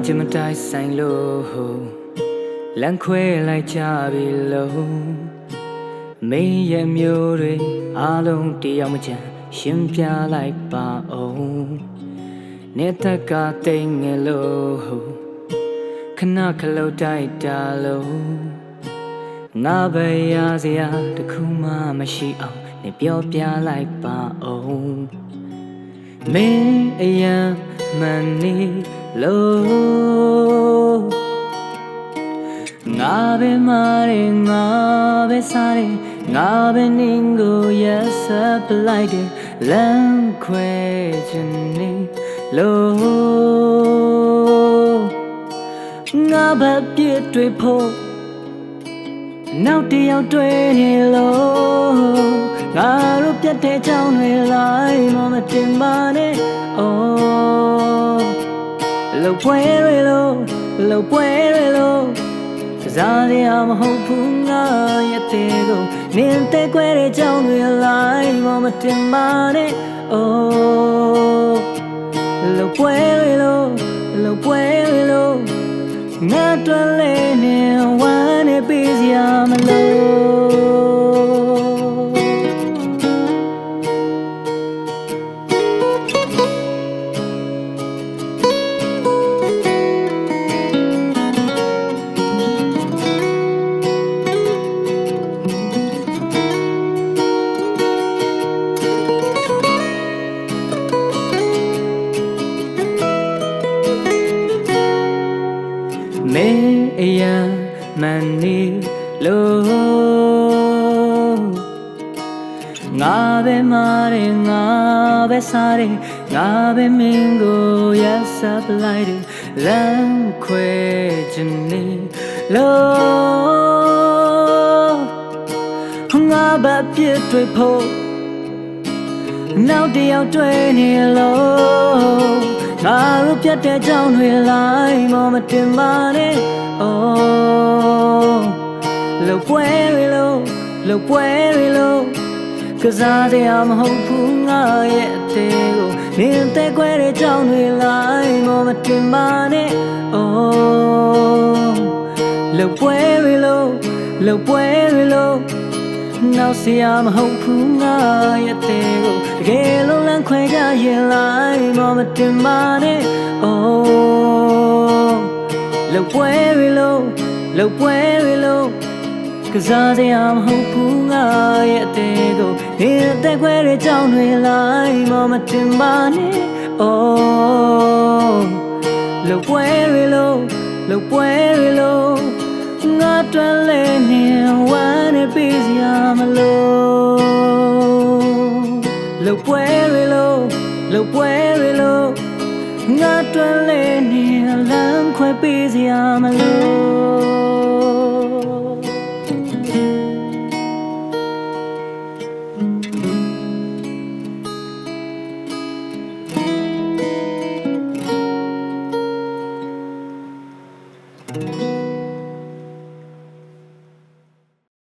ချင်မတိုင်းဆိုင်လို့လမ်းခွဲလိုက်ကြပြီလို့မင်းရဲ့မျိုးတွေအားလုံးတရားမချမ်းရှင်းပြလိုက်ပါအောင်နေတက်ကတိမ်ငယ်လို့ခဏခလုတ်တိုက်တာလို့ငါပဲရစရာတခုမှမရှိအောင်နေပြောပြလိုက်ပါအောင်မင်းအယံမန်နေလို့ငါပဲမာရင်ငါပဲစားရင်ငါပဲနင်းကိုရက်ဆက်ပလိုက်တယ်လမ်းခွဲခြင်းနေလို့ငါပဲပြည့်တွေ့ဖို့နောက်တယောက်တွေ့နေလို့ငါတို့ပြတ်တဲ့ကြောင်းတွေလိုက်မတင်ပါနဲ့အော်လှုပ်ပွဲတွေလို့ကစားရမဟုတ်ဘူးငါရဲ့တဲ့ကိုနင်းတဲ့ကွဲတဲ့ကြောင်းတွေလိုက်မတင်ပါနဲ့အော်လှုပ်ပွဲတွေလို့ငါတွေ့လဲနေဝမ်းနေပေးစရာမလိုမင်းအယံမန်နေလို့ငါပဲမာရင်ငါပဲစားရင်ငါပဲမင်းကိုရက်ဆက်ပလိုက်တယ်လမ်းခွဲခြင်းနေလို့ငါပဲပြည့်တွေ့ဖို့နောက်တယောက်တွေ့နေလို့ငါတို့ပြတ်တဲ့ကြောင်းတွေလိုက်မတင်ပါနဲ့အော်လှုပ်ပွဲတွေလို့ကစားတရားမဟုတ်ဘူးငါရဲ့အသေးကိုနင်းတဲ့ကွဲတဲ့ကြောင်းတွေလိုက်မတင်ပါနဲ့အော်လှုပ်ပွဲတွေလို့နောက်စရာမဟုတ်ဘူးငါရဲ့တဲ့ကိုတကယ်လုံးလန်းခွဲကြရင်လိုက်မတင်ပါနဲ့အော်လှုပ်ပွဲတွေလို့ကစားစရာမဟုတ်ဘူးငါရဲ့တဲ့ကိုနေတဲ့ခွဲတဲ့ကြောင်းတွေလိုက်မတင်ပါနဲ့အော်လှုပ်ပွဲတွေလို့ငါတွေ့လဲနေဝမ်းနေပေးစရာမလို